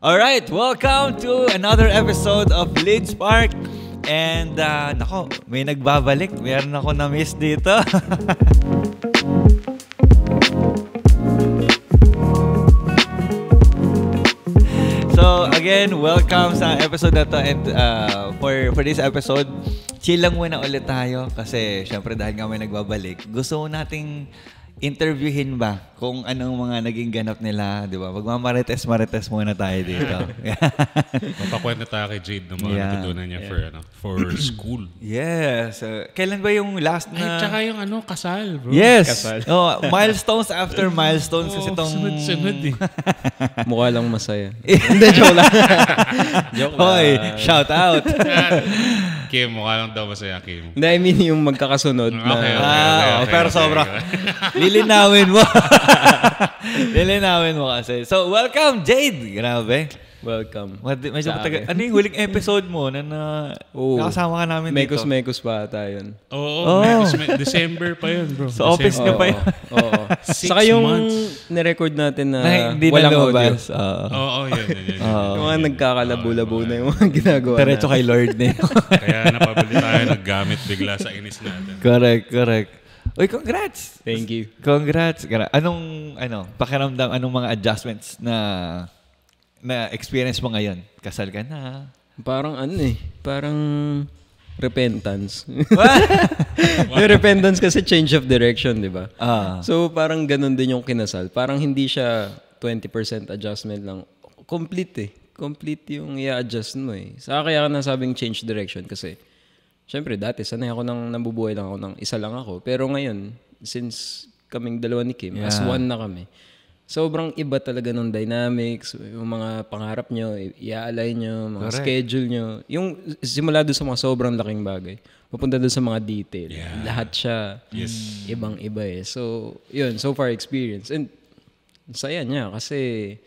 Alright, welcome to another episode of Leeds Park. And nako, may nagbabalik. Meron ako na-miss dito. So again, welcome sa episode na to. And for this episode, chill lang muna ulit tayo. Kasi syempre dahil nga may nagbabalik, gusto nating interviewin ba kung anong mga naging ganap nila, di ba? Magmamarites muna tayo dito. Mapakwento tayo kay Jade ng mga natutunan niya for school. Yes. Kailan ba yung last na... Ay, tsaka yung kasal, bro. Yes. Kasal. Milestones after milestones. Kasi itong... Sunod eh. Mukha lang masaya. Hindi, joke lang. Joke lang. Hoy, shout out. Kim, mukha lang daw masaya, Kim. Hindi, I mean yung magkakasunod na... Okay. Pero sobra. Lilinawin mo. Lilinawin mo kasi. So, welcome, Jade. Grabe. Welcome. Medyo matagal. Ano yung huling episode mo na nakasama ka namin dito? Mekos pa ata yun. Oo. December pa yun, bro. Sa office niya pa yun. Oo. Saka yung nirecord natin na hindi walang na audio. Oo, yun. Yung mga nagkakalabo-labo na yung mga ginagawa natin. Diretso kay Lord na yun. Kaya napabili tayo, naggamit bigla sa inis natin. Correct. Uy, congrats! Thank you. Congrats. Anong pakiramdam, anong mga adjustments na experience mo ngayon? Kasal ka na. Parang parang repentance. Yung repentance kasi change of direction, di ba? So parang ganun din yung kinasal. Parang hindi siya 20% adjustment lang. Complete yung i-adjust mo eh. Saka kaya ka nasabing change direction kasi syempre dati sanay ako nabubuhay lang ako ng isa lang ako. Pero ngayon, since kaming dalawa ni Kim, as one na kami, sobrang iba talaga ng dynamics, yung mga pangarap nyo, i-align nyo, mga schedule nyo. Yung simula doon sa mga sobrang laking bagay, papunta doon sa mga detail. Lahat siya ibang-iba eh. So, yun, so far experience. And saya niya kasi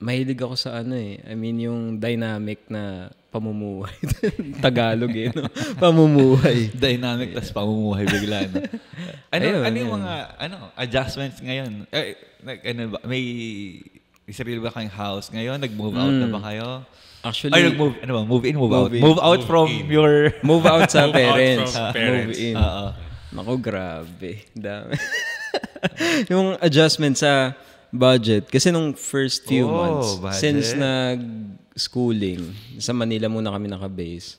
mahilig ako sa I mean, yung dynamic na pamumuhay. Tagalog eh, no? Pamumuhay. Dynamic tas pamumuhay bigla, no? Ano yung mga adjustments ngayon? May sarili ba kayong house ngayon? Nag-move out na ba kayo? Actually, move in, move out. Move out from your... Move out sa parents. Move in. Naku, grabe. Dami. Yung adjustment sa budget. Kasi nung first few months, since nag-schooling, sa Manila muna kami naka-base.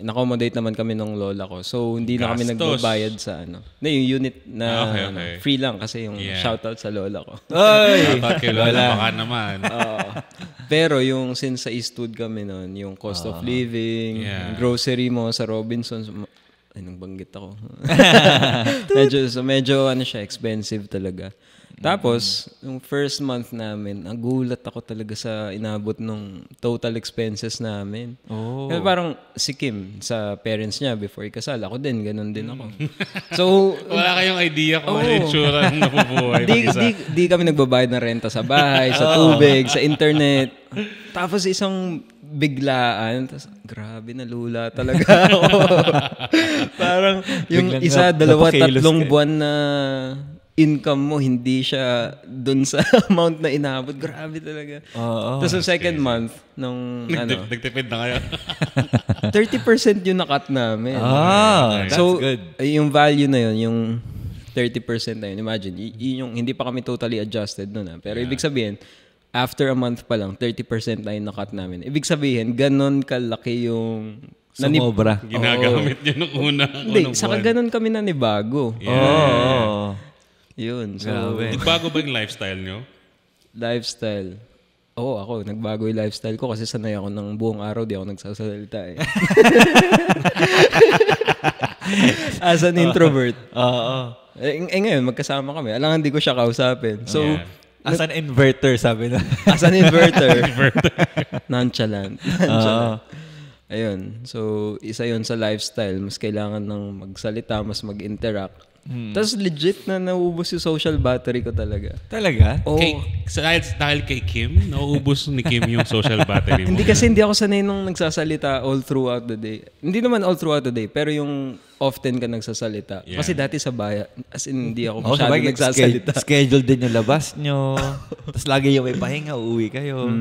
In-accommodate naman kami ng lola ko. So, hindi na kami nagbabayad sa yung unit na free lang kasi yung shoutout sa lola ko. Ay! Shoutout kay lola, baka naman. Pero yung since sa Eastwood kami noon, yung cost of living, grocery mo sa Robinsons, nang banggit ako. medyo siya, expensive talaga. Tapos, yung first month namin, nagulat ako talaga sa inabot ng total expenses namin. Kasi parang si Kim, sa parents niya before ikasal, ako din, ganun din ako. So, wala kayong idea kung ano yung tsura ng nabubuhay mag-isa. Di kami nagbabayad ng renta sa bahay, sa tubig, sa internet. Tapos isang biglaan, tapos grabe, nalula talaga ako. Parang yung isa, dalawa, tatlong buwan na income mo, hindi siya dun sa amount na inabot. Grabe talaga. Tapos yung second month, nung nagtipid na kayo. 30% yung nakat namin. That's good. Yung value na yun, yung 30% na yun, imagine, yung hindi pa kami totally adjusted nun. Pero ibig sabihin, after a month pa lang, 30% na yung nakat namin. Ibig sabihin, ganon kalaki yung... Sumobra. Ginagamit nyo nung una. Hindi, saka ganon kami nanibago. Yun. So, nagbago ba yung lifestyle nyo? Lifestyle? Oo, ako. Nagbago yung lifestyle ko kasi sanay ako ng buong araw. Di ako nagsasalita eh. As an introvert. Ngayon, magkasama kami. Alangan di ko siya kausapin. So, as an inverter, sabi na. As an inverter. Nonchalant. Ayun. So, isa yun sa lifestyle. Mas kailangan ng magsalita, mas mag-interact. Tapos legit na nauubos yung social battery ko talaga. Talaga? Oo. Dahil kay Kim, nauubos ni Kim yung social battery mo. Hindi kasi hindi ako sanay nung nagsasalita all throughout the day. Hindi naman all throughout the day, pero yung often ka nagsasalita. Yeah. Kasi dati sa bayan, as in hindi ako masyado nagsasalita. Schedule din yung labas nyo. Tapos lagi yung may pahinga, uuwi kayo.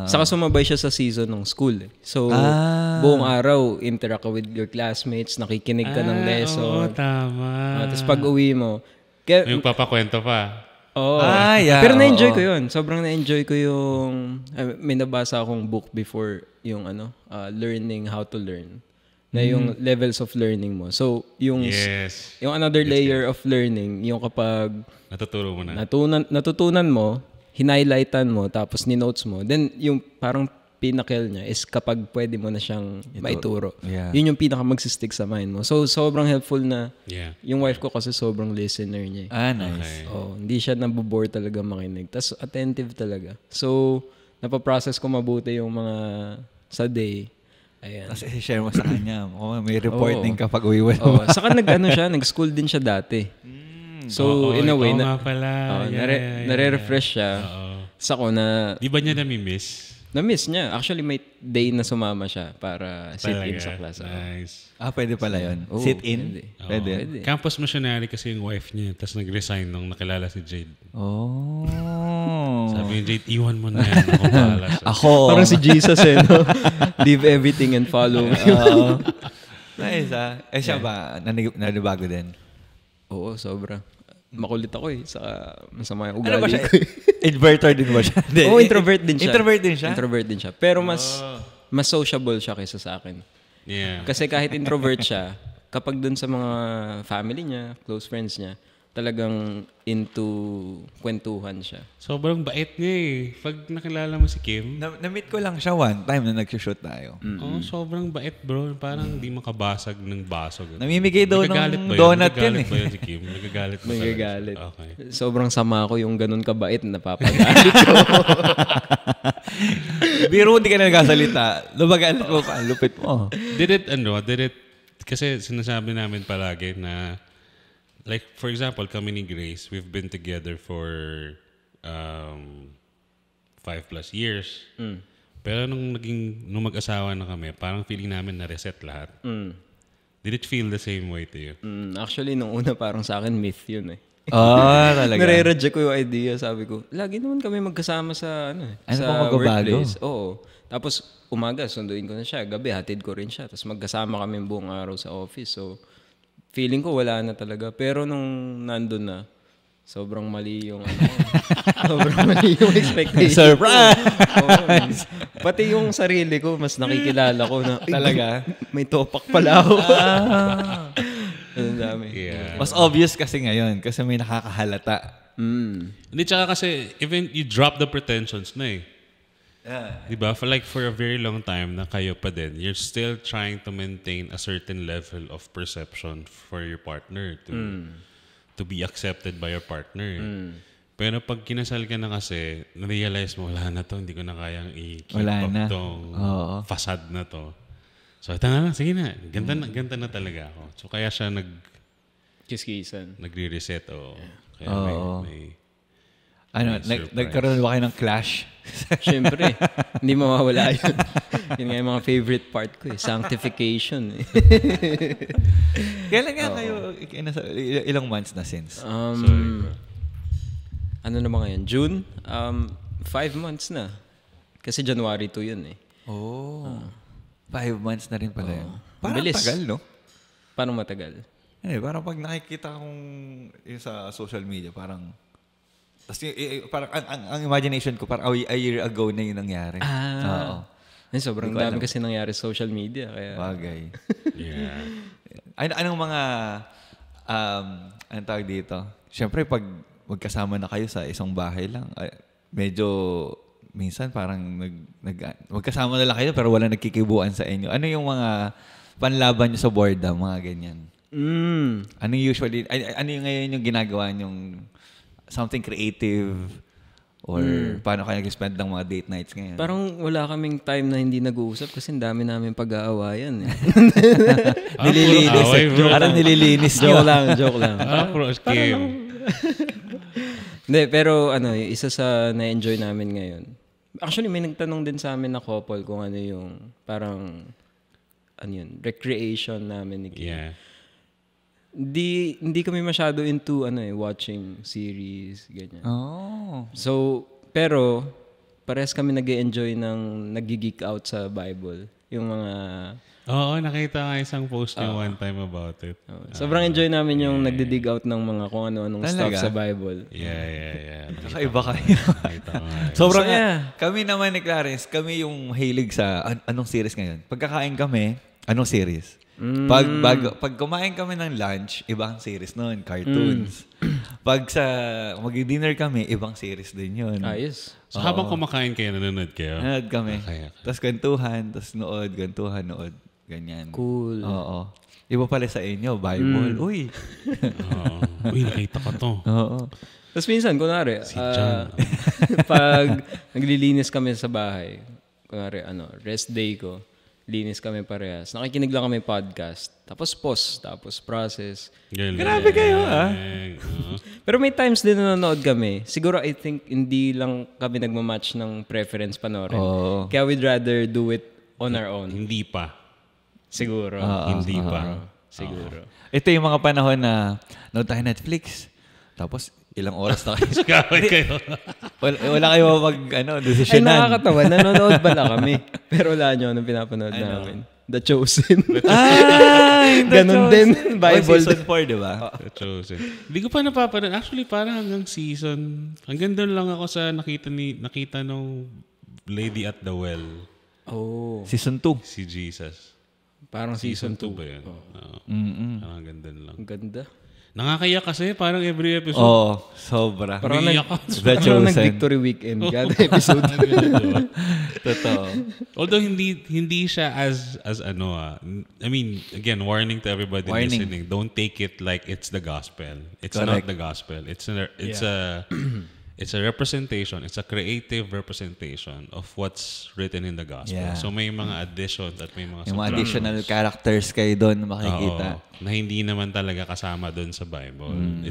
Saka sumabay siya sa season ng school. So, buong araw, interact ka with your classmates, nakikinig ka ng lesson. Oo, tama. Tapos pag uwi mo, yung papakwento pa. Yeah. Pero na-enjoy ko yun. Sobrang na-enjoy ko yung... may nabasa akong book before yung learning how to learn. Na yung levels of learning mo. So, yung another layer of learning, yung kapag... Natuturo mo na. Natutunan mo, hinighlightan mo, tapos ni-notes mo. Then, yung parang pinnacle niya is kapag pwede mo na siyang maituro. Yeah. Yun yung pinaka magsistick sa mind mo. So, sobrang helpful na yung wife ko kasi sobrang listener niya. Nice. Okay. Hindi siya nabobore talaga makinig. Tapos, attentive talaga. So, napaprocess ko mabuti yung mga sa day. Ayan. Tapos i-share mo sa kanya. May reporting kapag uwi mo. Saka nag-school din siya dati. So, in a way, nare-refresh siya. Sa ko na... Di ba niya nami-miss? Na-miss niya. Actually, may day na sumama siya para sit-in sa class. Nice. Pwede pala yun. Sit-in? Pwede. Campus missionary kasi yung wife niya. Tapos nag-resign nung nakilala si Jade. Sabi ni Jade, iwan mo na yan. Ako bahala siya. Parang si Jesus no? Leave everything and follow me. Nice siya ba? Nanibago din? Oo, sobra. Makulit ako sa mga ugali ko. Inverter din ba siya? Introvert din siya. Introvert din siya? Pero mas sociable siya kaysa sa akin. Yeah. Kasi kahit introvert siya, kapag dun sa mga family niya, close friends niya, talagang into kwentuhan siya. Sobrang bait niya Pag nakilala mo si Kim. Na-meet ko lang siya one time na nag-shoot tayo. Sobrang bait bro. Parang hindi makabasag ng baso. Namimigay daw ng donut yun Nagagalit ba yun si Kim? Nagagalit ba? Nagagalit. Okay. Sobrang sama ko yung ganun kabait na napapagalit ko. Biro, hindi ka na nagkasalita. Lumagalit mo pa. Lupit mo. Did it, kasi sinasabi namin palagi na like, for example, kami ni Grace, we've been together for 5+ years. Pero nung mag-asawa na kami, parang feeling namin na-reset lahat. Did it feel the same way to you? Actually, nung una parang sa akin, myth yun talaga. Nare-reject ko yung idea. Sabi ko, lagi naman kami magkasama sa sa workplace. Oo. Tapos, umaga, sunduin ko na siya. Gabi, hatid ko rin siya. Tapos magkasama kami buong araw sa office. So, feeling ko wala na talaga. Pero nung nandun na, sobrang mali yung sobrang mali yung expectation. Surprise! Pati yung sarili ko, mas nakikilala ko na, talaga? May topak pala ako. Ang dami. Yeah. Mas obvious kasi ngayon, kasi may nakakahalata. Hindi, tsaka kasi, even you drop the pretensions na Diba? For a very long time na kayo pa din, you're still trying to maintain a certain level of perception for your partner to be accepted by your partner. Pero pag kinasal ka na kasi, na-realize mo, wala na to, hindi ko na kayang i-keep up tong facade na to. So, ito na lang, sige na. Ganda na talaga ako. So, kaya siya kiskisan. Nagre-reset. Kaya may nagkaroon ba kayo ng clash? Siyempre. Hindi mawawala yun. Yun nga yung mga favorite part ko Sanctification. Kailan nga kayo, ilang months na since? Sorry, bro. Ano naman ngayon? June? 5 months na. Kasi January 2 yun 5 months na rin pala yun. Parang bilis. Tagal, no? Paano matagal? Parang pag nakikita kong sa social media, parang parang ang imagination ko parang a year ago na yun nangyari. Sobrang dami kasi nangyari sa social media. Kaya... Bagay. Yeah. Anong mga anong tawag dito? Siyempre, pag magkasama na kayo sa isang bahay lang, medyo minsan parang magkasama na lang kayo pero wala nagkikibuan sa inyo. Ano yung mga panlaban nyo sa boredom, mga ganyan? Ano usually, ano yung ngayon yung ginagawa nyong something creative Or paano kayo nag-spend ng mga date nights ngayon? Parang wala kaming time na hindi nag-uusap kasi ang dami namin pag-aawayan. Nililinis. Parang nililinis nyo. Joke lang. Approach game. Hindi, pero yung isa sa na-enjoy namin ngayon. Actually, may nagtanong din sa amin na couple kung ano yung parang recreation namin ni Kim. Yeah. Hindi kami masyado into watching series, ganyan. Oh. So, pero parehas kami nag-enjoy ng nag-geek out sa Bible. Yung mga Oo, nakita nga isang post niyo one time about it. sobrang enjoy namin yung nagdi-dig out ng mga kung ano-anong stuff sa Bible. Yeah. Kakaiba kayo. Sobrang kami naman ni Clarence, kami yung hilig sa anong series ngayon. Pagkakain kami, anong series? Pag kumain kami ng lunch, ibang series noon, cartoons. Pag mag-dinner kami, ibang series din yun. Ayos. So habang kumakain kayo, nanonood kayo? Nanonood kami. Tapos kwentuhan, tapos nood, ganyan. Cool. Oo. Iba pala sa inyo, Bible. Uy. Uy, nakita ko to. Oo. Tapos minsan, kunwari, pag naglilinis kami sa bahay, kunwari, rest day ko, linis kami parehas. Nakikinig lang kami podcast. Tapos pause. Tapos process. Grabe kayo, Pero may times din na nanonood kami. Siguro, I think, hindi lang kami nagmamatch ng preference panoorin. Oh. Kaya we'd rather do it on our own. Hindi pa. Siguro. Hindi pa. Siguro. Ito yung mga panahon na nood tayo Netflix. Tapos, ilang oras na kayo. Kaway kayo. wala kayo desisyonan. Ay, nakakatawa. Nanonood pala kami. Pero wala nyo anong pinapanood namin. The Chosen. Ganon din. Bible. Season 4, di ba? The Chosen. Hindi ko pa napapanood. Actually, parang hanggang doon lang ako sa nakita nung Lady at the Well. Oh. Season 2. Si Jesus. Parang season 2 ba yun? Parang hanggang doon lang. Ang ganda. Nakakaya kasi parang every episode. Oo, sobra. Parang The Chosen. nag-victory weekend kada episode. Totoo. Although hindi siya as I mean, again, warning to everybody listening, don't take it like it's the gospel. It's not the gospel. It's a representation. It's a creative representation of what's written in the gospel. Yeah. So may mga additions at may mga additional characters kayo doon makikita. Na hindi naman talaga kasama doon sa Bible.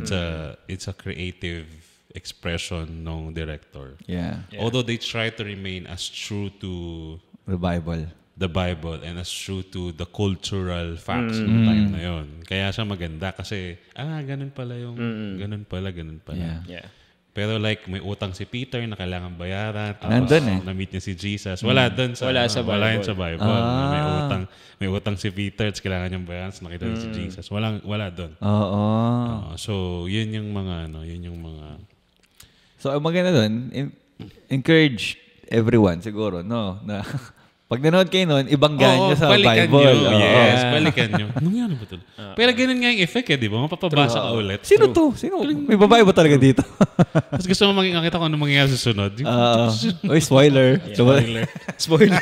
It's a creative expression ng director. Yeah. Although they try to remain as true to the Bible and as true to the cultural facts ng time na yon. Kaya siya maganda kasi ganun pala yung ganun pala. Yeah. Pero like may utang si Peter na kailangan bayaran. Nandun na-meet niya si Jesus. Wala doon sa Wala yun sa Bible. May utang si Peter at kailangan niyang bayaran. So nakita niya si Jesus. Wala doon. Oo. So yun yung mga So maganda doon, encourage everyone siguro, no? Na pag nanood kayo noon, ibang ganyo sa Bible. Yes, balikan nyo. Anong yan ba ito? Pero ganun nga yung effect di ba? Mapapabasa ka ulit. Sino to? May babae ba talaga dito? Tapos gusto mo makita ko anong mangyayari sa sunod. Spoiler. Spoiler.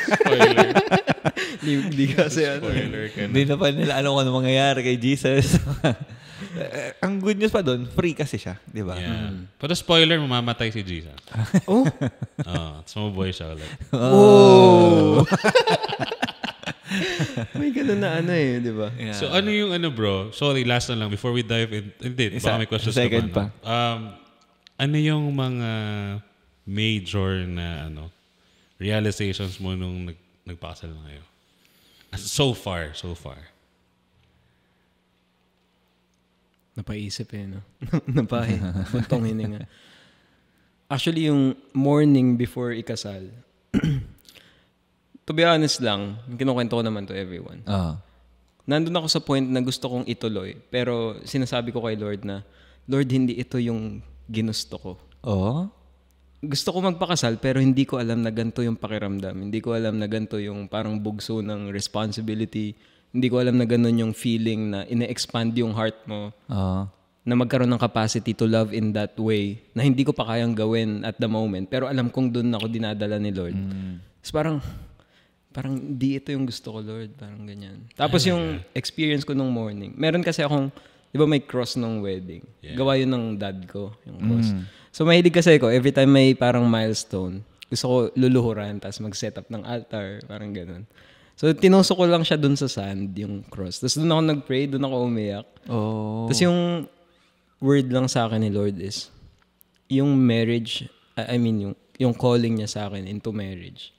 Hindi kasi Spoiler ka na. Hindi na pa nila alam kung anong mangyayari kay Jesus. Ang good news pa doon, free kasi siya, di ba? Yeah. Pero spoiler, mamamatay si Jesus. Tapos mabuhay siya ulit. May ganun na di ba? Yeah. So ano yung bro? Sorry, last na lang before we dive in. Hindi, baka may questions second pa. Ano yung mga major na realizations mo nung nagpakasal na kayo? So far. Napaisip no? Napahe. Puntong hininga. Actually, yung morning before ikasal, to be honest lang, kinukwento ko naman to everyone. Nandun ako sa point na gusto kong ituloy, pero sinasabi ko kay Lord na, Lord, hindi ito yung ginusto ko. Gusto ko magpakasal, pero hindi ko alam na ganito yung pakiramdam. Hindi ko alam na ganito yung parang bugso ng responsibility. Hindi ko alam na ganun yung feeling na ine-expand yung heart mo. Na magkaroon ng capacity to love in that way na hindi ko pa kayang gawin at the moment. Pero alam kong doon ako dinadala ni Lord. So parang di ito yung gusto ko, Lord. Parang ganyan. Tapos yung experience ko nung morning. Meron kasi akong, di ba may cross nung wedding? Yeah. Gawa yun ng dad ko, yung cross. So mahilig kasi ako, every time may parang milestone, gusto ko luluhuran, tapos mag-set up ng altar, parang ganun. So tinusok ko lang siya dun sa sand, yung cross. Tapos dun ako nag-pray, dun ako umiyak. Oh. Tapos yung word lang sa akin ni Lord is, yung marriage, yung calling niya sa akin into marriage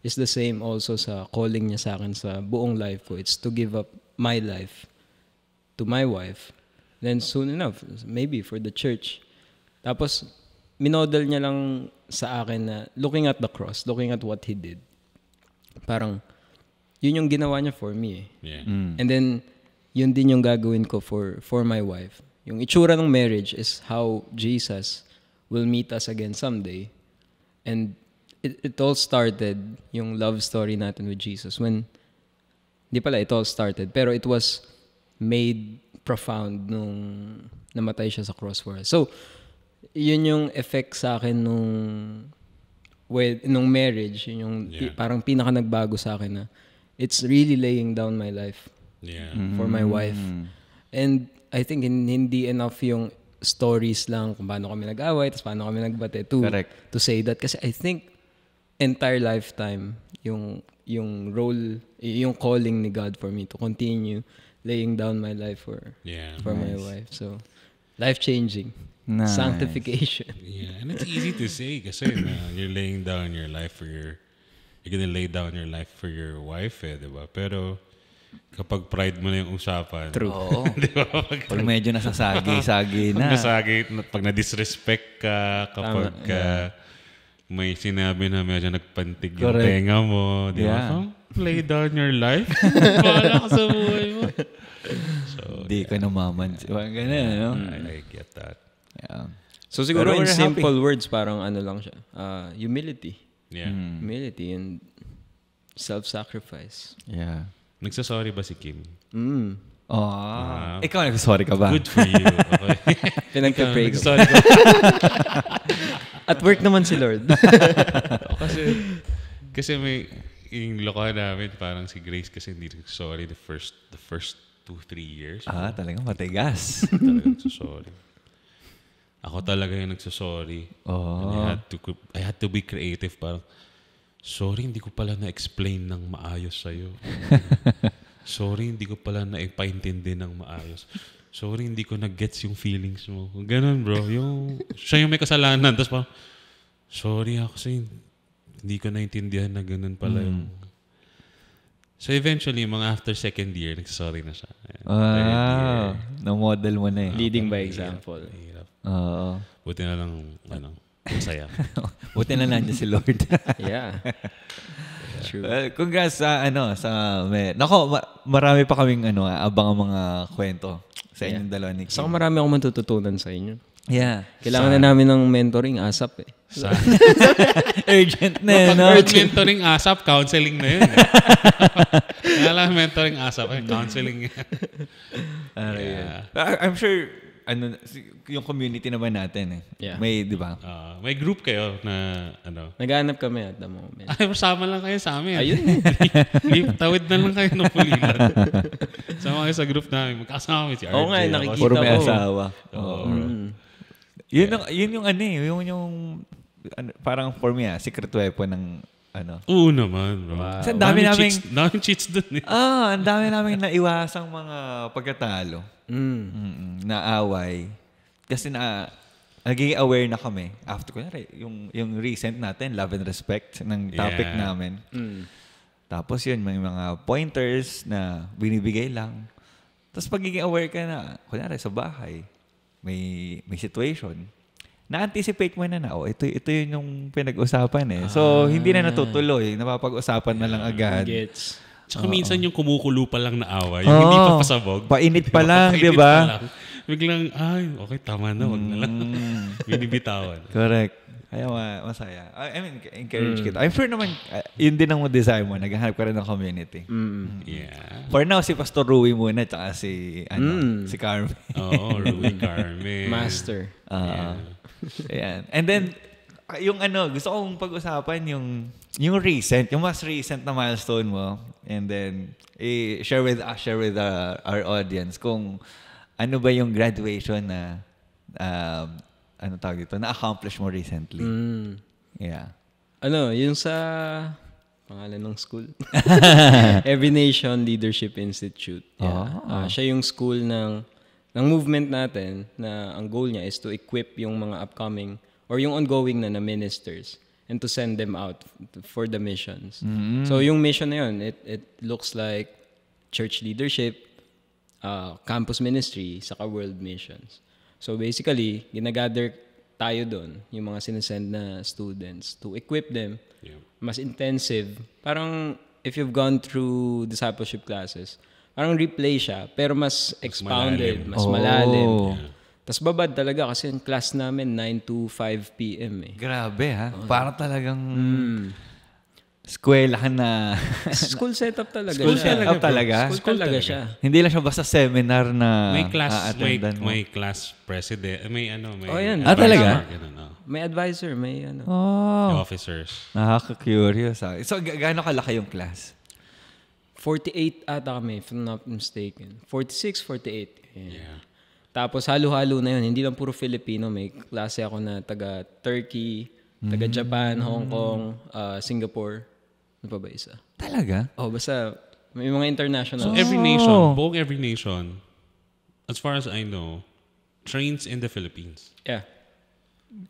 is the same also sa calling niya sa akin sa buong life ko. It's to give up my life to my wife. Then soon enough, maybe for the church. Tapos, minodel niya lang sa akin na looking at the cross, looking at what he did. Parang, yun yung ginawa niya for me eh. Yeah. And then, yun din yung gagawin ko for my wife. Yung itsura ng marriage is how Jesus will meet us again someday. And it all started, yung love story natin with Jesus. Di pala it all started, pero it was made profound nung namatay siya sa cross for us. So, yun yung effect sa akin nung marriage, yun yung parang pinaka nagbago sa akin na it's really laying down my life for my wife. And I think hindi enough yung stories lang kung paano kami nag-away, tapos paano kami nagbate to say that. Kasi I think entire lifetime, yung role, yung calling ni God for me to continue laying down my life for my wife. So, life-changing. Nice. Sanctification. Yeah, and it's easy to say kasi you're laying down your life you're gonna lay down your life for your wife diba? Pero kapag pride mo na yung usapan. True. Oo. Diba? Pag medyo nasasagi-sagi na. Pag na-disrespect ka, kapag may sinabi na medyo nagpantig yung tenga mo, di ba? Lay down your life. Bahala ka sa buhay mo. So, di ka namaman. Ganun, no? I get that. Yeah. So siguro in simple words, parang ano lang siya. Humility. Yeah. Humility and self-sacrifice. Yeah. Nagsasorry ba si Kim? Ikaw nagsasorry ka ba? Good for you. Okay. Pinagka-pray ko. At work naman si Lord. kasi may yung lokohan namin, parang si Grace kasi hindi nagsasorry the first 2-3 years. Talagang matigas. Talagang nagsasorry. Ako talaga yung nagsasorry. And I had to be creative. Parang, sorry, hindi ko pala na-explain ng maayos sa'yo. Sorry, hindi ko pala na-ipaintindi ng maayos. Sorry, hindi ko na-gets yung feelings mo. Ganun, bro. Siya yung may kasalanan. Tapos parang, sorry kasi hindi ko naintindihan na ganun pala yung... So eventually, mga after second year, nagsasorry na siya. Na-model mo na eh. Leading by example. Buti na lang, masaya. Buti na nandiyan si Lord. Yeah. True. Congrats nako, marami pa kaming abang ang mga kwento sa inyong dalawa ni Kim. Saka marami akong matututunan sa inyo. Yeah. Kailangan na namin ng mentoring ASAP eh. Urgent na no? Mentoring ASAP, counseling na yun. Kailangan mentoring ASAP, counseling. I'm sure yung community naman natin may, di ba? May group kayo na naghahanap kami at the moment. Ay, masama lang kayo sa amin. Ayun. Tawid na lang kayo ng pulilan. Sama kayo sa group namin. Magkasama kami si RJ. Oo nga, nakikita ko. Puro may asawa. Yun yung parang for me secret weapon ng Oo naman, bro. Wow. Ang dami naming cheats dun eh. Ang dami naming naiwasang mga pagkatalo. Na away. Kasi naging aware na kami. After yung recent natin, love and respect ng topic namin. Tapos yun, may mga pointers na binibigay lang. Tapos pagiging aware ka na, kunyari sa bahay, may situation, na-anticipate mo na ito yun yung pinag-usapan eh. So, hindi na natutuloy. Napapag-usapan na lang agad. Gets. Tsaka minsan yung kumukulo pa lang na away, yung hindi pa pasabog. Painit pa lang, di ba? Biglang, okay, tama na, wag na lang. Binibitawan. Correct. Kaya masaya. I mean, encourage kita. I'm sure naman, yun din ang desire mo. Naghahanap ka rin ng community. Yeah. For now, si Pastor Rui muna, tsaka si Carmen. Oo, Rui Carmen. Master. Ayan. And then, yung gusto kong pag-usapan yung recent, yung mas recent na milestone mo. And then, share with our audience kung ano ba yung graduation na ano tawag dito, na-accomplish mo recently? Yeah. Yung sa pangalan ng school? Every Nation Leadership Institute. Yeah. Siya yung school ng movement natin na ang goal niya is to equip yung mga upcoming or yung ongoing na ministers and to send them out for the missions. So yung mission na yun, it looks like church leadership, campus ministry, saka world missions. So basically, ginagather tayo doon, yung mga sinesend na students to equip them, mas intensive. Parang if you've gone through discipleship classes, parang replay siya, pero mas expounded, mas malalim. Tapos babad talaga kasi yung class namin 9 to 5 p.m. Grabe ha? Para talagang eskwelahan na... School setup talaga School siya. setup talaga? School talaga siya. Hindi lang siya basta seminar na a-attendan mo. May class president, may yan. Talaga? May advisor, may may officers. Nakaka-curious. So, gaano kalaki yung class? 48 ata kami, if I'm not mistaken. 46, 48. Yeah. Tapos halo-halo na yun. Hindi lang puro Filipino. May klase ako na taga-Turkey, taga-Japan, Hong Kong, Singapore. Ano pa ba isa? Talaga? Basta may mga international. So buong every nation, as far as I know, trains in the Philippines. Yeah.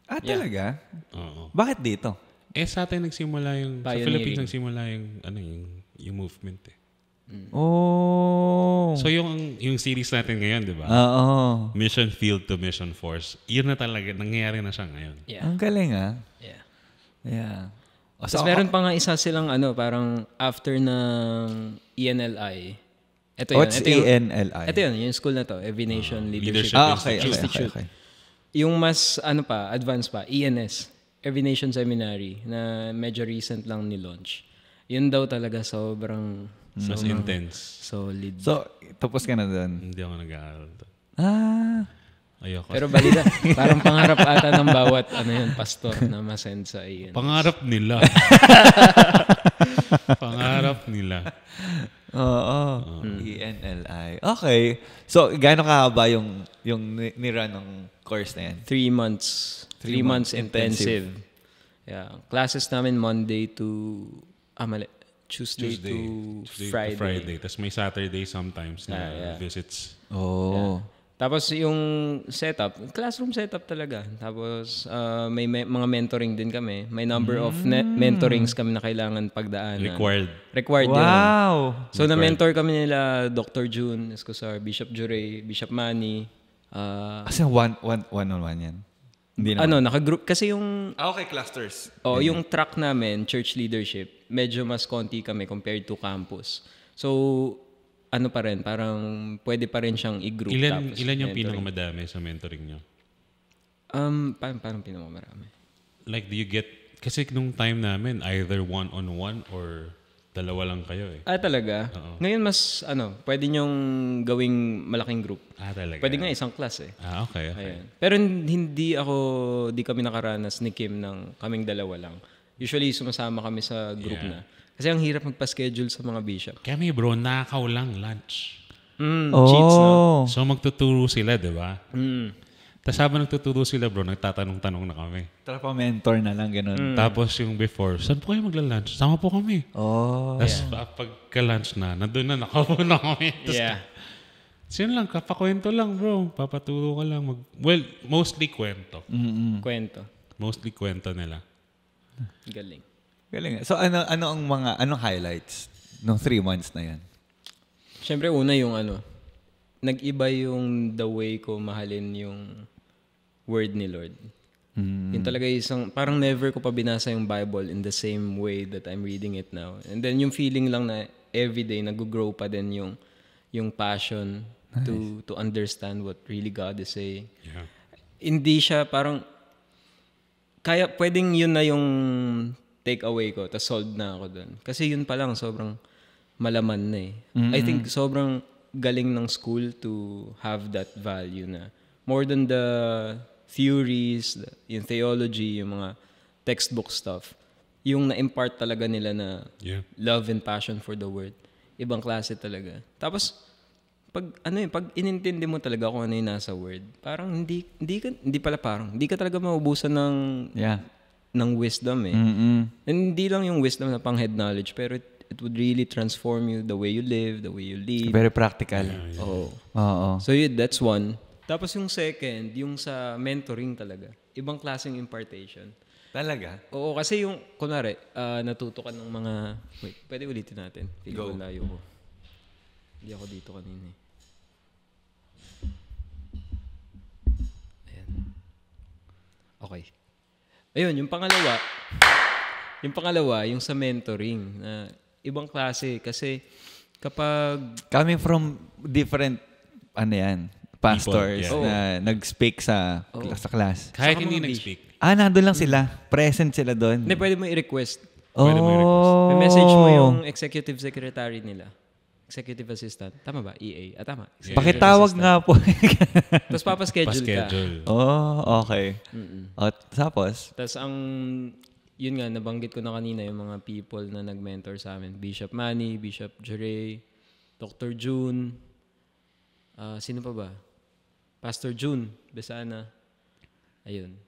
Talaga? Oo. Bakit dito? Sa atin nagsimula yung... Sa Philippines nagsimula yung movement So yung series natin ngayon, di ba? Oo. Mission Field to Mission Force. Yun na talaga, nangyayari na siya ngayon. Yeah. Ang galing Yeah. So, meron pa nga isa silang parang after ng ENLI. What's ENLI? Ito yun, yung school na to, Every Nation Leadership Institute. Okay. Yung mas, advanced pa, ENS, Every Nation Seminary, na medyo recent lang ni-launch. Yun daw talaga sobrang mas intense. Solid. So, tapos ka na doon? Hindi ako nag-aaral doon. Ayoko. Pero balida, parang pangarap ata ng bawat pastor na masend sa iyan. Pangarap nila. Pangarap nila. ENLI. Okay. So, gaano kahaba yung nira ng course na yan? 3 months. 3 months intensive. Yeah. Classes namin Monday to... Tuesday to Friday. Tapos may Saturday sometimes na visits. Yeah. Tapos yung setup, classroom setup talaga. Tapos may mga mentoring din kami. May number of mentorings kami na kailangan pagdaanan. Required wow! Yun. So na-mentor kami nila Dr. June Escosar, Bishop Juray, Bishop Manny. Kasi one-on-one yan? Hindi naman. Naka-group. Kasi yung... okay, clusters. Yung track namin, church leadership, medyo mas konti kami compared to campus. So, pa rin, parang pwede pa rin siyang i-group. Ilan yung pinakamadami sa mentoring nyo? Parang pinakamarami? Like, do you get... Kasi nung time namin, either one-on-one or dalawa lang kayo Talaga? Oo. Ngayon mas, pwede nyong gawing malaking group. Talaga? Pwede nga isang class Okay. Ayan. Pero di kami nakaranas ni Kim ng kaming dalawa lang. Usually, sumasama kami sa group na. Kasi ang hirap magpa-schedule sa mga bishop. Kami bro, nakaw lang lunch. Cheats, no? So magtuturo sila, di ba? Tapos habang nagtuturo sila bro, nagtatanong-tanong na kami. Tara mentor na lang, ganun. Tapos yung before, saan po kayo magla-lunch? Sama po kami. Tapos pagka-lunch na, nandun na, nakaupo na kami. So yun lang, kapakwento lang bro. Papaturo ka lang. Mostly kwento. Kwento. Mostly kwento nila. Galing. So anong highlights ng 3 months na yan? Siyempre una yung nag-iba yung the way ko mahalin yung word ni Lord. Yun talaga parang never ko pa binasa yung Bible in the same way that I'm reading it now. And then yung feeling lang na everyday nag-grow pa din yung passion to understand what really God is saying. Yeah. Hindi siya parang kaya pwedeng yun na yung take away ko, tas sold na ako dun. Kasi yun pa lang sobrang malaman na I think sobrang galing ng school to have that value na more than the theories, yung theology, yung mga textbook stuff, yung na-impart talaga nila na love and passion for the word. Ibang klase talaga. Tapos, pag inintindi mo talaga kung ano yung nasa word, parang hindi ka talaga maubusan ng wisdom eh. And hindi lang yung wisdom na pang head knowledge, pero it would really transform you, the way you live, the way you lead. Very practical. Oo. So that's one. Tapos yung second, yung sa mentoring talaga. Ibang klaseng impartation. Talaga? Oo, kasi yung, kunwari, natuto ka ng mga... Wait, pwede ulitin natin. Go. Layo ko. Hindi ako dito kanina eh. Ayan. Okay. Ayun, yung pangalawa, yung sa mentoring. Ibang klase. Kasi kapag... Coming from different, pastors people, na nag-speak sa class. Kahit hindi nag-speak. Nandun lang sila. Present sila doon. Hindi, pwede mo i-request. Pwede mo i-request. May message mo yung executive secretary nila. Executive assistant. Tama ba? EA. Tama. Pakitawag nga po. Tapos papaschedule ka. Okay. Tapos? Tapos yun nga, nabanggit ko na kanina yung mga people na nag-mentor sa amin. Bishop Manny, Bishop Jure, Dr. June, sino pa ba? Pastor June Besana. Ayun.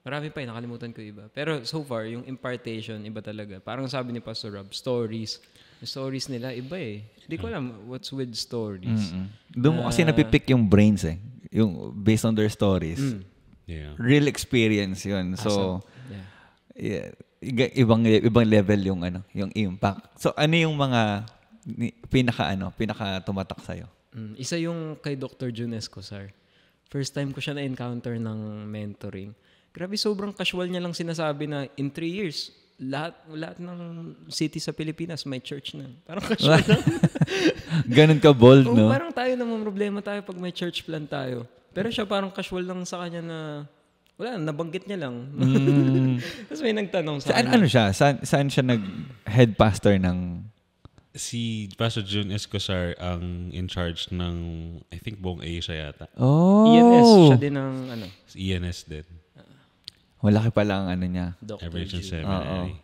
Marami pa nakalimutan ko iba. Pero so far, yung impartation, iba talaga. Parang sabi ni Pastor Rob, stories. Yung stories nila, iba eh. Hindi ko alam what's with stories. Doon mo kasi napipick yung brains eh. Yung based on their stories. Yeah. Real experience yun. So, ibang level yung impact. So, ano yung mga pinaka tumatak sa'yo? Isa yung kay Dr. June Escosar. First time ko siya na-encounter ng mentoring. Grabe, sobrang casual niya lang sinasabi na in 3 years, lahat ng city sa Pilipinas may church na. Parang casual lang. Ganun ka bold, no? Parang tayo namang problema tayo pag may church plan tayo. Pero siya parang casual lang sa kanya na wala, nabanggit niya lang. Tapos may nagtanong sa kanya. Ano siya? Saan siya nag-head pastor ng... Si Pastor June Escosar ang in charge ng, I think, buong Asia yata. ENS, siya din ang ENS din. Malaki pala ang niya. Everation Seminary.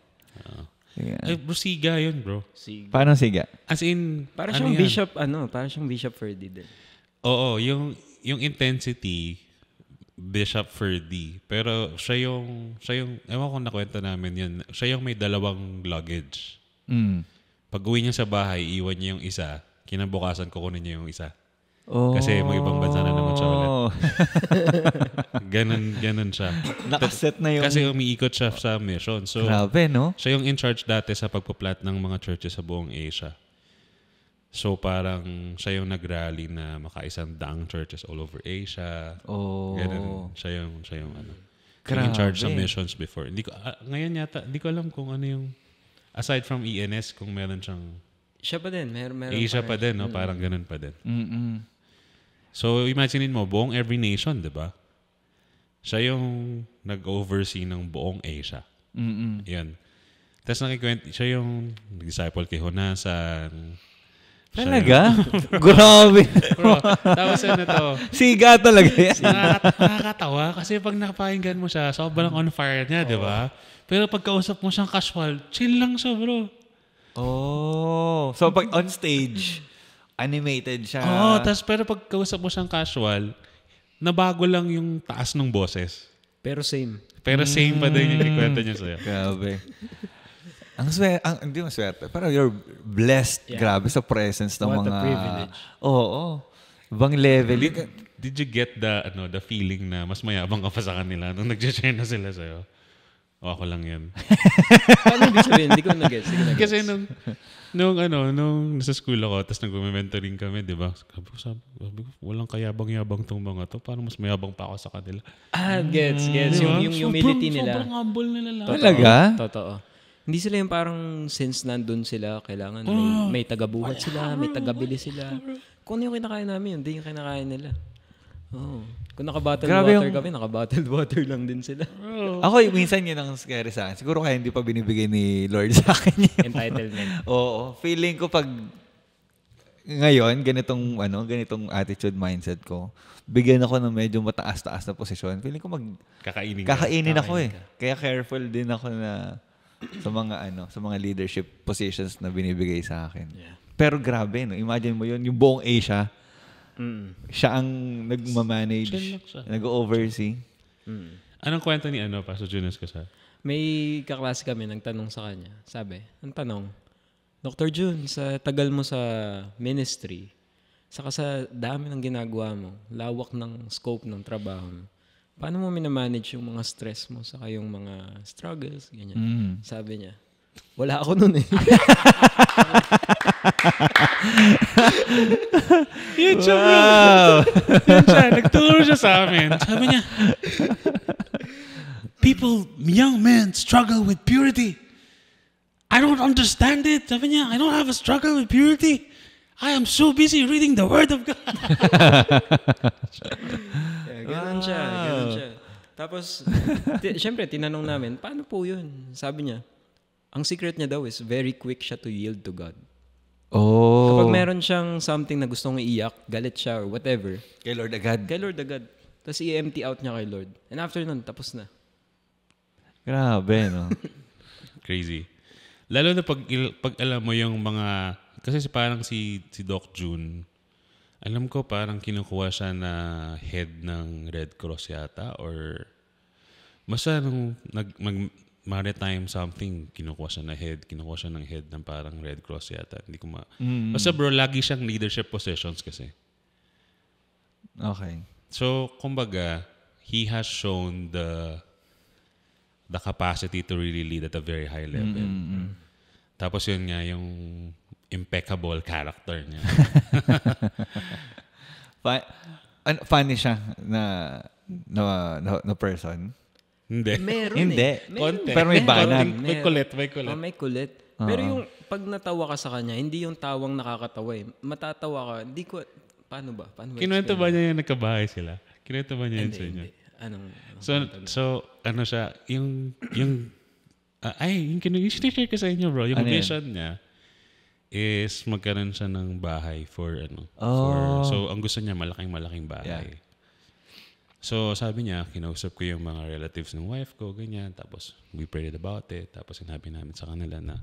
Bro, siga yun, bro. Paano siga? As in, para siyang bishop, para siyang Bishop Ferdy din. Oo, yung intensity, Bishop Ferdy. Pero siya yung, ewan ko nakwento namin yun, siya yung may 2 luggage. Pag uwi niya sa bahay, iwan niya yung isa, kinabukasan kukunin niya yung isa. Kasi mag-ibang bansa na naman siya ulit. Ganun siya. Nakaset na yung... Kasi umiikot siya sa mission. So, grabe, no? Siya yung in charge dati sa pagpa-plant ng mga churches sa buong Asia. So parang siya yung nag-rally na maka-100 churches all over Asia. Ganun. Siya yung in charge sa missions before. Ngayon yata, hindi ko alam kung ano yung... Aside from ENS, kung meron siyang... Siya pa din. Meron Asia pa din, no? Parang ganun pa din. So, imaginein mo, buong every nation, di ba? Siya yung nag-oversee ng buong Asia. Yan. Tapos siya yung nag-disciple kay Honasan. Talaga? Grabe. Bro, tapos to? Siga talaga yan. Nakakatawa kasi pag napakinggan mo siya, sobrang on fire niya, di ba? Pero pag kausap mo siyang casual, chill lang siya, bro. So pag on stage, animated siya. Tapos pero pag kausap mo siyang casual, nabago lang yung taas ng boses. Pero same. Pero same pa din yung ikwento niya sa'yo. Grabe. Hindi maswerte. Parang you're blessed. Yeah. Grabe sa presence ng mga... What a privilege. Ibang level. Did you get the feeling na mas mayabang ka pa sa kanila nung nag-share na sila sa'yo? O ako lang yan. Paano ibig sabihin? Hindi ko nag-gets. Kasi nung nasa school ako, tapos nag-mentoring kami, di ba? Sabi ko, walang kayabang-yabang tong mga to. Parang mas mayabang pa ako sa kanila. Gets. Diba? Yung humility nila. Sobrang humble nila lang. Talaga? Totoo. Hindi sila yung parang since nandun sila, kailangan may tagabuhat sila, may tagabili sila. Kung ano yung kinakain namin, hindi yung kinakain nila. Kung naka-bottled water kami, naka-bottled water lang din sila. Ako, minsan yun ang scary sa akin. Siguro kaya hindi pa binibigay ni Lord sa akin yun. Entitlement. Oo. Feeling ko pag ngayon, ganitong attitude mindset ko, bigyan ako ng medyo mataas-taas na posisyon. Feeling ko kakainin ako eh. Kaya careful din ako na sa mga leadership positions na binibigay sa akin. Yeah. Pero grabe, no? Imagine mo yun, yung buong Asia, Siya ang nagmamanage, nag-oversee. Anong kwento ni Pastor Jonas Casar? May kaklase kami, nagtanong sa kanya. Sabi, ang tanong, Dr. Jun, sa tagal mo sa ministry, saka sa dami ng ginagawa mo, lawak ng scope ng trabaho mo, paano mo minamanage yung mga stress mo, saka yung mga struggles, ganyan. Sabi niya, wala ako nun eh. Yun siya, bro. Yun siya, nagturo siya sa amin. Sabi niya, young men struggle with purity. I don't understand it. Sabi niya, I don't have a struggle with purity. I am so busy reading the Word of God. Ganun siya. Tapos, syempre, tinanong namin, paano po yun? Sabi niya, ang secret niya daw is very quick siya to yield to God. Oh. Kapag meron siyang something na gustong iiyak, galit siya or whatever. Kay Lord agad. Tapos i-empty out niya kay Lord. And after nun, tapos na. Grabe, no? Crazy. Lalo na pag alam mo yung mga... Kasi parang si Doc June, alam ko parang kinukuha siya na head ng Red Cross yata or... Basta nung maritime something, kinukuha siya ng head ng parang Red Cross yata. Hindi ko Basta bro, lagi siyang leadership positions kasi. Okay. So, kumbaga, he has shown the capacity to really lead at a very high level. Tapos yun nga, yung impeccable character niya. Funny siya na person. Hindi. Meron Konti. Pero may banat. May kulit. May kulit. Pero yung pag natawa ka sa kanya, hindi yung tawang nakakatawa eh. Matatawa ka, hindi ko... Paano ba? Kinuwento ba niya yung nagkabahay sila? Kinuwento ba niya yun sa inyo? So, ano siya, yung sinishare ko sa inyo, bro. Yung vision niya is magkaroon siya ng bahay for so, ang gusto niya, malaking bahay. Yeah. So, sabi niya, kinausap ko yung mga relatives ng wife ko, ganyan. Tapos, we prayed about it. Tapos, sinabi namin sa kanila na,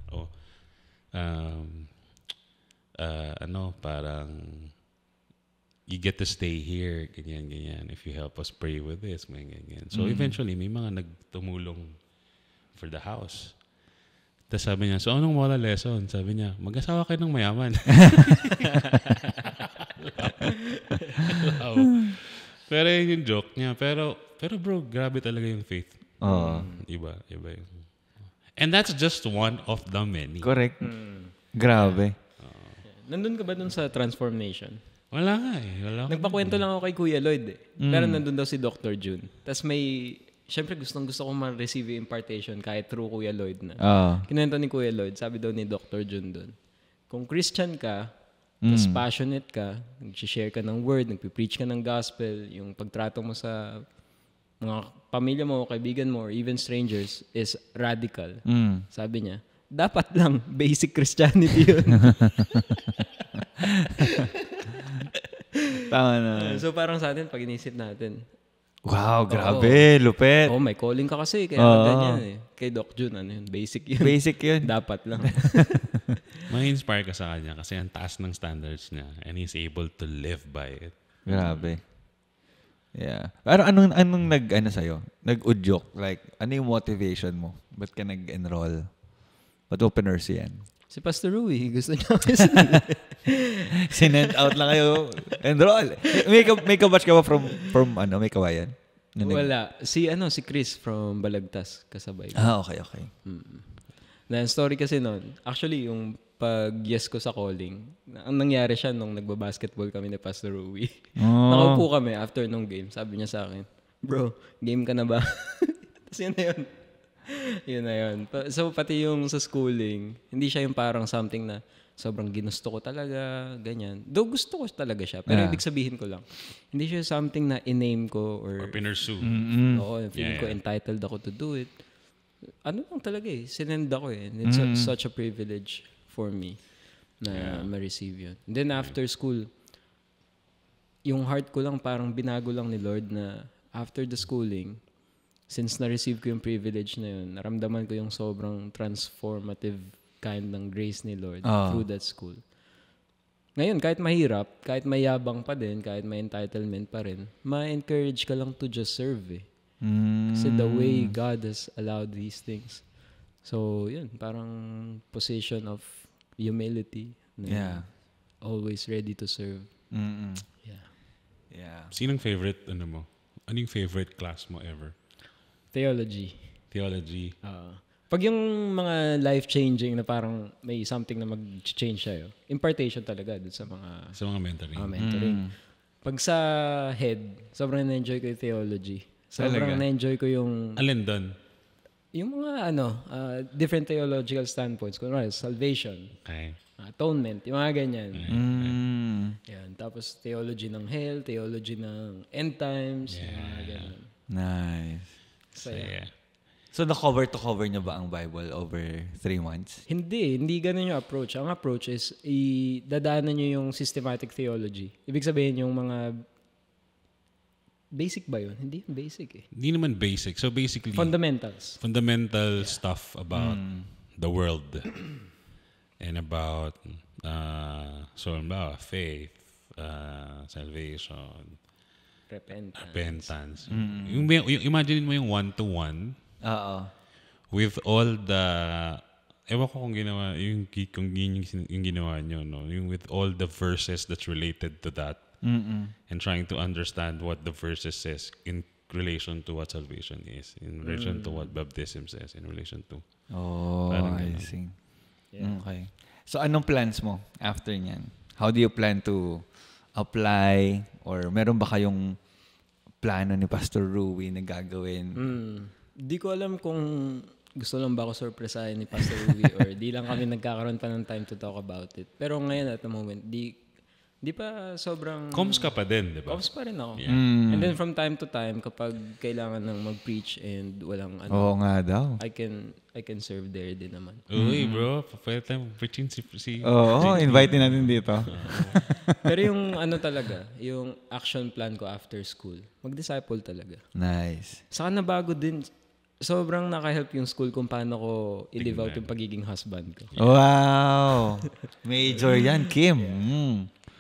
parang, you get to stay here, ganyan. If you help us pray with this, ganyan. So, eventually, may mga nagtumulong for the house. Tapos sabi niya, so anong moral lesson? Sabi niya, mag-asawa kayo ng mayaman. Wow. Pero yun yung joke niya. Pero bro, grabe talaga yung faith. Iba yung... And that's just one of the many. Correct. Grabe. Nandun ka ba dun sa Transformation? Wala nga eh. Nagpakwento lang ako kay Kuya Lloyd eh. Pero nandun daw si Dr. June. Tapos siyempre gusto ko ma-receive yung impartation kahit through Kuya Lloyd na. Kinuwento ni Kuya Lloyd, sabi daw ni Dr. June dun, kung Christian ka, tapos passionate ka, nag-share ka ng word, nagpipreach ka ng gospel, yung pagtrato mo sa mga pamilya mo, kaibigan mo, or even strangers is radical. Sabi niya, dapat lang basic Christianity yun. Tama na. So parang sa atin, pag inisip natin, wow, grabe, lupet. May calling ka kasi, kaya ganyan eh. Kay Doc June, basic yun. Basic yun. Dapat lang. Ma-inspire ka sa kanya kasi ang taas ng standards niya and he's able to live by it. Grabe. Yeah. Pero anong sa'yo? Nag-udyok? Like, ano yung motivation mo? Ba't ka nag-enroll? Ba't open nurse yan? Si Pastor Rui, gusto niya sinend out lang kayo. Enroll. May kabatch ka ba from may kawayan? Wala. Si Chris from Balagtas, kasabay. Okay. Na story kasi noon, actually yung pag-yes ko sa calling, ang nangyari siya nung nagbabasketball kami ni Pastor Rui. Nakaupo kami after nung game. Sabi niya sa akin, bro, game ka na ba? Tapos yun na yun. Yun na yun. So, pati yung sa schooling, hindi siya yung parang something na sobrang ginusto ko talaga, ganyan. Though gusto ko talaga siya, pero ibig sabihin ko lang, hindi siya something na in-name ko or pinursue. Oo, feeling ko entitled ako to do it. Ano lang talaga eh, sinend ako eh. And it's such a privilege for me na ma-receive yun. And then after school, yung heart ko lang parang binago lang ni Lord na after the schooling, since na-receive ko yung privilege na yun, naramdaman ko yung sobrang transformative kind ng grace ni Lord through that school. Ngayon, kahit mahirap, kahit mayabang pa din, kahit may entitlement pa rin, ma-encourage ka lang to just serve eh. Kasi the way God has allowed these things. So, yun, parang position of humility. Always ready to serve. Yeah. Sinong favorite, mo? Ano yung favorite class mo ever? Theology. Pag yung mga life-changing na parang may something na mag-change sa'yo, impartation talaga dun sa mga mentoring. Pag sa head, sobrang na-enjoy ko yung theology. Sobrang na-enjoy ko yung... Alin doon? Yung mga different theological standpoints. Kunwari, salvation, atonement, yung mga ganyan. Yan. Tapos theology ng hell, theology ng end times, yung mga ganyan. Nice. So, na-cover to cover nyo ba ang Bible over 3 months? Hindi ganun yung approach. Ang approach is dadaanan nyo yung systematic theology. Ibig sabihin yung mga basic ba yun? Hindi yung basic eh. Hindi naman basic. So basically, fundamentals. Fundamental stuff about the world and about faith, salvation, repentance. Yung imagine mo yung one-to-one with all the ewan ko kung ginawa yung ginawa nyo, no? Yung with all the verses that's related to that and trying to understand what the verses says in relation to what salvation is, in relation to what baptism says, in relation to I see. Okay. So anong plans mo after nyan? How do you plan to apply, or meron ba kayong plano ni Pastor Rui na gagawin? Di ko alam kung gusto lang ba ako surpresahin ni Pastor Rui or di lang kami nagkakaroon pa ng time to talk about it. Pero ngayon at the moment, di pa sobrang... Comms ka pa din, di ba? Comms pa rin ako. Yeah. And then from time to time, kapag kailangan ng mag-preach and walang Oo nga daw. I can serve there din naman. Uy, bro. Pwede tayong preaching si Oo, invite natin dito. Pero yung talaga, yung action plan ko after school, mag-disciple talaga. Nice. Saka nabago din, sobrang naka-help yung school kung paano ko i-live out yung pagiging husband ko. Wow! Major yan, Kim.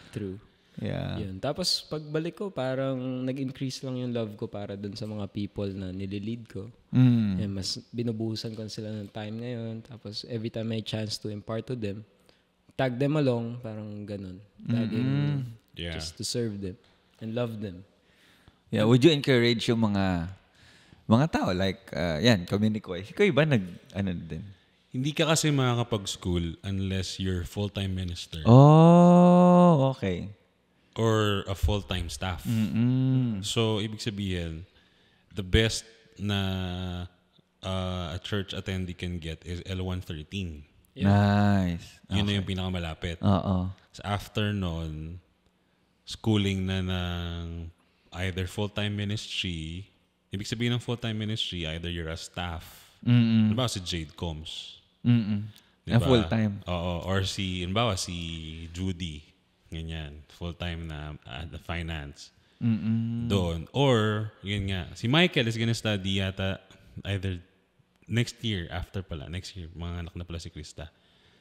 True. Yeah. Yun. Tapos pagbalik ko, parang nag-increase lang yung love ko para dun sa mga people na nililid ko. And mas binubuhusan ko sila ng time ngayon. Tapos every time may chance to impart to them, tag them along, parang ganun. Tagging just to serve them and love them. Yeah, would you encourage yung mga tao like kami ni Koy? Si Koy ba din? Hindi ka kasi makakapag-school unless you're full-time minister. Oh, okay. Or a full-time staff. So, ibig sabihin, the best na a church attendee can get is L113. Nice. Yun na yung pinakamalapit. So, after nun, schooling na ng either full-time ministry. Ibig sabihin ng full-time ministry, either you're a staff. Diba si Jade Combs? Diba? Full-time. Oo. Or si Judy. Ganyan. Full-time na the finance. Doon. Or, yun nga, si Michael is gonna study yata either next year, next year, mga anak na pala si Krista.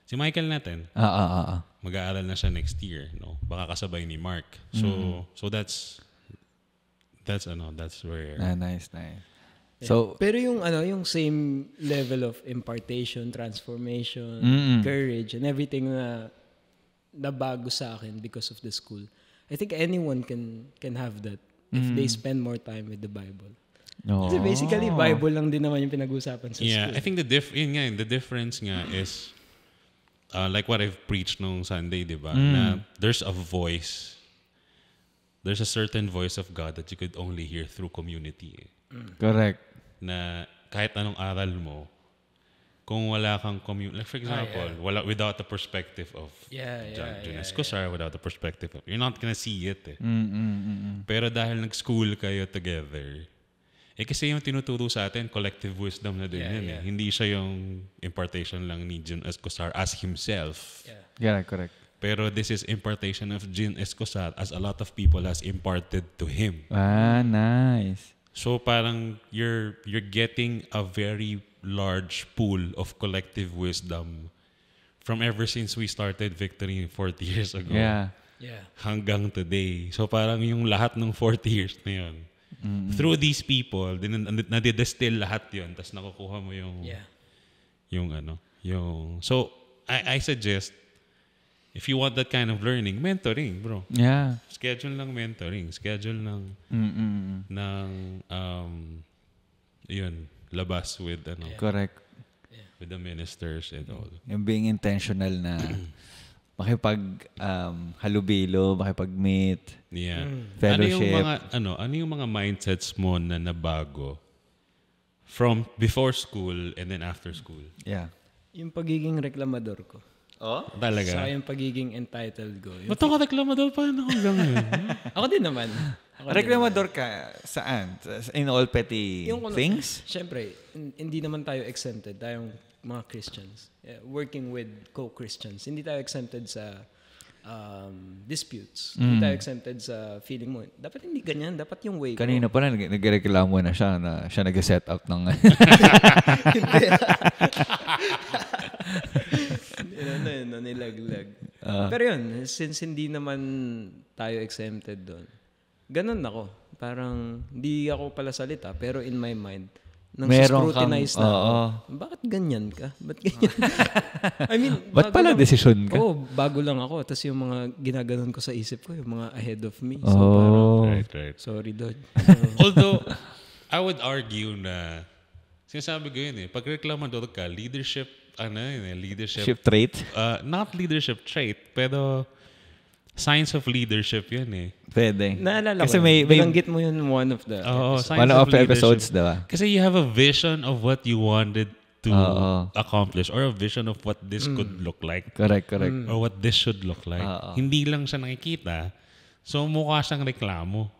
Si Michael natin, mag-aaral na siya next year, no? Baka kasabay ni Mark. So that's where... Nice. So, pero yung same level of impartation, transformation, courage, and everything na bago sa akin because of the school. I think anyone can have that if they spend more time with the Bible. Kasi basically, Bible lang din naman yung pinag-usapan sa school. Yeah, I think the difference nga is like what I've preached nung Sunday, di ba? Na there's a voice. There's a certain voice of God that you could only hear through community. Correct. Na kahit anong aral mo, kung wala kang community, like for example, without the perspective of John Escosar, without the perspective of, you're not gonna see it eh. Pero dahil nag-school kayo together, kasi yung tinuturo sa atin, collective wisdom na din yan eh. Hindi siya yung impartation lang ni John Escosar as himself. Yeah, correct. Pero this is impartation of John Escosar as a lot of people has imparted to him. Nice. So parang you're getting a very large pool of collective wisdom from ever since we started Victory 40 years ago hanggang today. So parang yung lahat ng 40 years na yun, through these people, nadidistill lahat yun, tapos nakukuha mo yung so I suggest, if you want that kind of learning, mentoring, bro. Yeah. Schedule ng mentoring, schedule ng yun, labas with correct. With the ministers and all. Yung being intentional na makipag halubilo, makipag-meet, fellowship. Ano yung mga mindsets mo na nabago from before school and then after school? Yeah. Yung pagiging reklamador ko. Oh? Talaga? Saka yung pagiging entitled ko. Ba't ako reklamador pa na hanggang ngayon? Ako din naman. Reklamador ka saan? In all petty things? Siyempre, hindi naman tayo exempted. Tayong mga Christians. Working with co-Christians. Hindi tayo exempted sa disputes. Hindi tayo exempted sa feeling mo. Dapat hindi ganyan. Dapat yung way ko. Kanina pa na nagreklamo na siya nag-set up ng... nilaglag. Pero yun, since hindi naman tayo exempted doon, ganun ako. Parang hindi ako pala salita, pero in my mind, nang scrutinize na ako, bakit ganyan ka? Ba't ganyan? I mean, ba't pala desisyon ka? Bago lang ako. Tapos yung mga ginaganon ko sa isip ko, yung mga ahead of me. So parang, right. Sorry, Dod. Although, I would argue na, sinasabi ko yun pag reklamador ka, leadership trait? Not leadership trait, pero signs of leadership yun Pwede. Naalala kasi ko. may Nabanggit mo yun one of the episodes, diba? Kasi you have a vision of what you wanted to accomplish or a vision of what this could look like. Correct. Or what this should look like. Hindi lang siya nakikita. So, mukha siyang reklamo.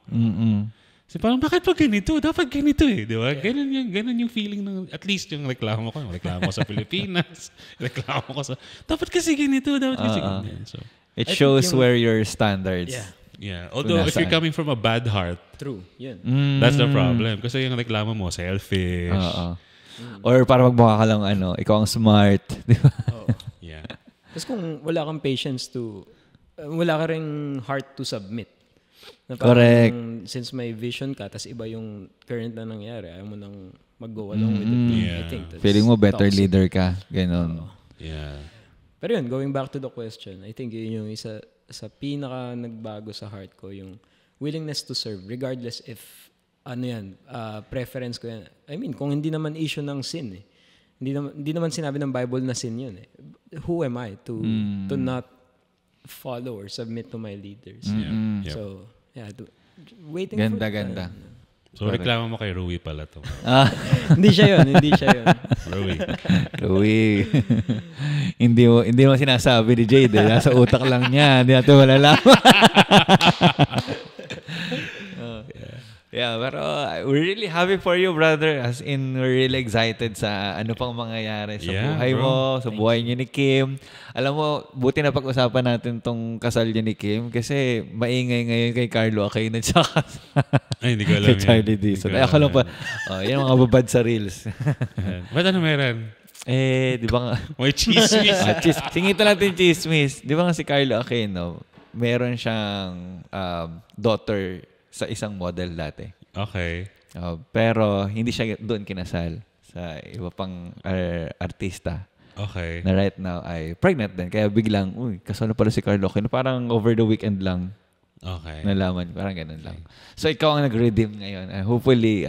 Kasi parang, bakit pa ganito? Dapat ganito di ba? Ganun yung feeling ng, at least yung reklamo ko. Yung reklamo ko sa Pilipinas. Reklamo ko sa, dapat kasi ganito. Dapat kasi ganito. So, it shows where your standards. Yeah. Although, if you're coming from a bad heart. True. Yun. That's the problem. Kasi yung reklamo mo, selfish. Or para magmukha ka lang, ikaw ang smart. Di ba? Yeah. Tapos kung wala kang patience wala ka ring heart to submit. Correct. Since may vision ka, tas iba yung current na nangyari, ayaw mo nang mag-go along with it. I think that's feeling mo better toxic. leader ka. Ganon. Yeah. Pero yun, going back to the question, I think yun yung isa sa pinaka nagbago sa heart ko, yung willingness to serve, regardless if, preference ko yan. I mean, kung hindi naman issue ng sin Hindi naman sinabi ng Bible na sin yun Who am I to not follow or submit to my leaders? So, waiting Ganda. So, reklamo mo kay Rui pala to. Hindi siya yun. Rui. Hindi mo sinasabi ni Jade. Nasa utak lang niya. Hindi natin malalaman. Yeah, pero we're really happy for you, brother. As in, we're really excited sa ano pang mangyayari sa buhay mo, sa buhay niyo ni Kim. Alam mo, buti na pag-usapan natin tong kasal niya ni Kim kasi maingay ngayon kay Carlo Aquino at saka hindi ko alam kay Charlie Dizon. Ay, ako lang pa. Yan mga babad sa reels. Ba't ano meron? Di ba nga? May chismis. Singita natin chismis. Di ba nga si Carlo Aquino, meron siyang daughter sa isang model dati. Okay. Pero hindi siya doon kinasal sa iba pang artista. Okay. Na right now ay pregnant din. Kaya biglang, kasal na pala si Carlo Aquino. Parang over the weekend lang. Okay. Nalaman. Parang ganun lang. So ikaw ang nag-redeem ngayon. Hopefully,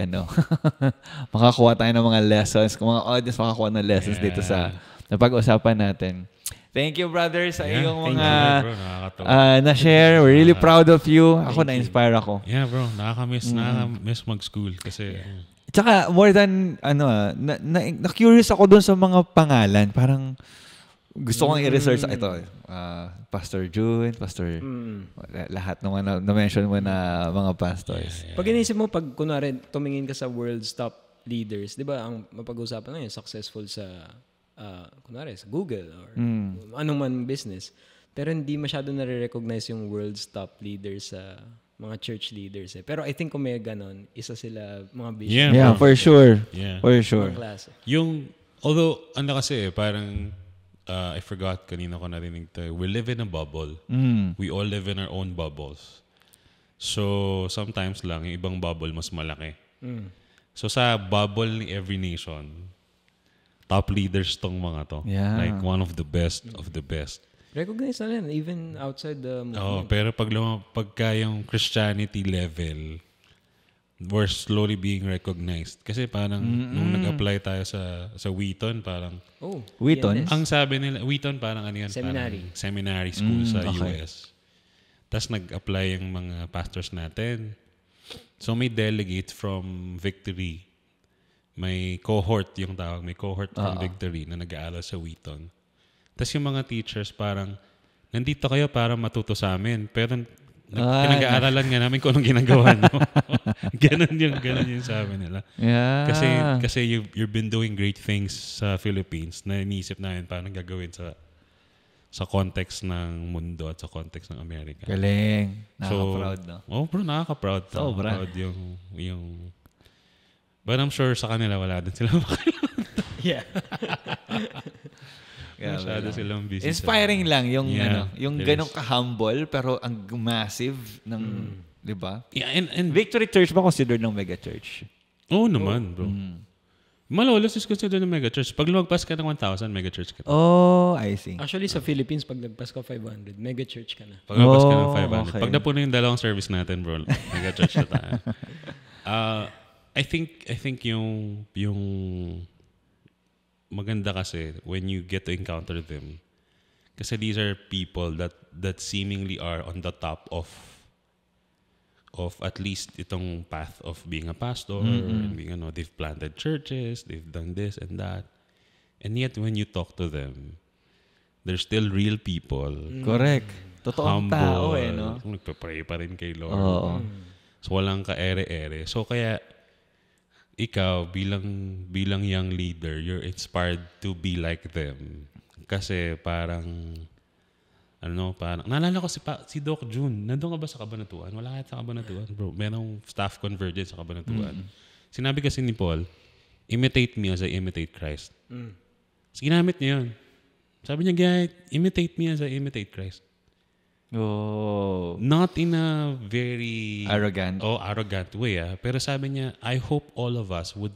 makakuha tayo ng mga lessons. Kung mga audience makakuha ng lessons dito sa napag-usapan natin. Thank you, brother, sa iyong mga na-share. We're really proud of you. Ako, na-inspire ako. Yeah, bro. Nakaka-miss mag-school kasi... Tsaka, more than, na-curious ako dun sa mga pangalan. Parang, gusto kong i-research. Ito, Pastor June, Pastor... Lahat naman na-mention mo na mga pastors. Yeah. Pag inisip mo, pag kunwari, tumingin ka sa world's top leaders, di ba, ang mapag-usapan na yun, successful sa... kunwari sa Google or anong man business, pero hindi masyado nare-recognize yung world's top leaders sa mga church leaders pero I think kung may ganon, isa sila mga bishop. For sure. For sure. Yung although kasi parang I forgot kanina ko narinig to. We live in a bubble. We all live in our own bubbles. So, sometimes lang, yung ibang bubble mas malaki. So, sa bubble ni every nation, top leaders tong mga to. Yeah. Like, one of the best of the best. Recognize na rin, even outside the movement. Oh, pero pagka yung Christianity level, we're slowly being recognized. Kasi parang, nung nag-apply tayo sa Wheaton, parang... Oh, Wheaton? Ang sabi nila, Wheaton parang ano yan? Seminary. Parang seminary school sa okay. US. Tapos nag-apply yung mga pastors natin. So may delegate from Victory. May cohort yung tawag. May cohort from Victory na nag-aaral sa Wheaton. Tapos yung mga teachers parang, nandito kayo para matuto sa amin. Pero pinag-aaralan nga namin kung anong ginagawa nyo. Ganun yung sabi nila. Yeah. Kasi you've been doing great things sa Philippines na iniisip namin paano gagawin sa context ng mundo at sa context ng Amerika. Galing. Nakaka-proud, no? Oh, bro, nakaka-proud. Sobra. Nakaka-proud yung... But I'm sure sa kanila wala din sila makakalimutan. Yeah. Masyado silang busy. Inspiring lang yung yung it ganong ka-humble pero ang massive ng, 'di ba? Yeah, and Victory Church ba considered ng mega church? Oo naman, bro. Malolos is considered ng mega church. Pag lumagpas ka ng 1,000, mega church ka na. Oh, I see. Actually, sa Philippines, pag nagpas ka 500, mega church ka na. Pag lumagpas ka ng 500. Okay. Pag napuno yung dalawang service natin, bro, mega church na tayo. I think yung maganda kasi when you get to encounter them, kasi these are people that seemingly are on the top of at least itong path of being a pastor, and being, they've planted churches, they've done this and that. And yet, when you talk to them, they're still real people. Correct. Totoong Humble. tao no? Nagpa-pray pa rin kay Lord. So, walang ka-ere-ere. So, kaya, ikaw, bilang young leader, you're inspired to be like them. Kasi parang... naalala ko si Doc June. Nandun ka ba sa Kabanatuan? Wala kahit sa Kabanatuan, bro. Merong staff convergence sa Kabanatuan. Sinabi kasi ni Paul, imitate me as I imitate Christ. So, ginamit niya yun. Sabi niya, imitate me as I imitate Christ. Oh. Not in a very... Arrogant. Arrogant way. Pero sabi niya, I hope all of us would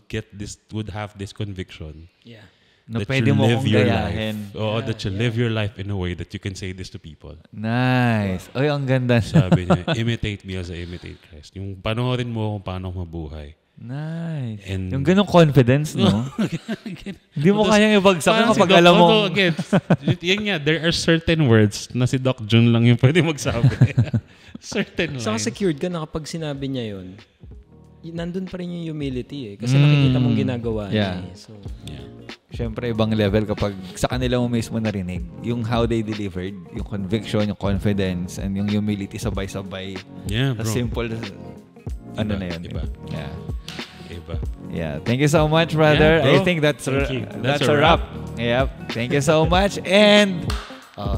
have this conviction. Yeah. Na pwede mo kong gayahin. That you live your life in a way that you can say this to people. Nice. Oy, ang ganda. Sabi niya, imitate me as I imitate Christ. Yung panoorin mo kung paano mabuhay. Nice. And yung ganong confidence, no? Hindi mo kayang ibagsak yung kapag alam mo. Again, yan nga, there are certain words na si Doc June lang yung pwede magsabi. Certain lines. Saka secured ka na kapag sinabi niya yun, nandun pa rin yung humility Kasi nakikita mong ginagawa niya. So, yeah. Siyempre, ibang level kapag sa kanila mo mismo narinig. Yung how they delivered, yung conviction, yung confidence, and yung humility sabay-sabay. Yeah, bro. Simple. Ano na yun? Iba. Yeah. Iba. Yeah. Thank you so much, brother. Yeah, bro. I think that's a wrap. Yep. Thank you so much. And,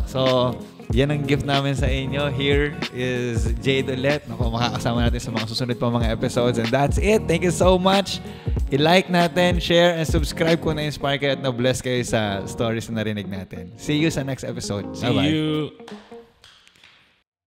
so, yan ang gift namin sa inyo. Here is Jade ulit. Naku, makakasama natin sa mga susunod pa mga episodes. And that's it. Thank you so much. I-like natin, share, and subscribe kung na-inspire kayo at na-bless kayo sa stories na narinig natin. See you sa next episode. See you.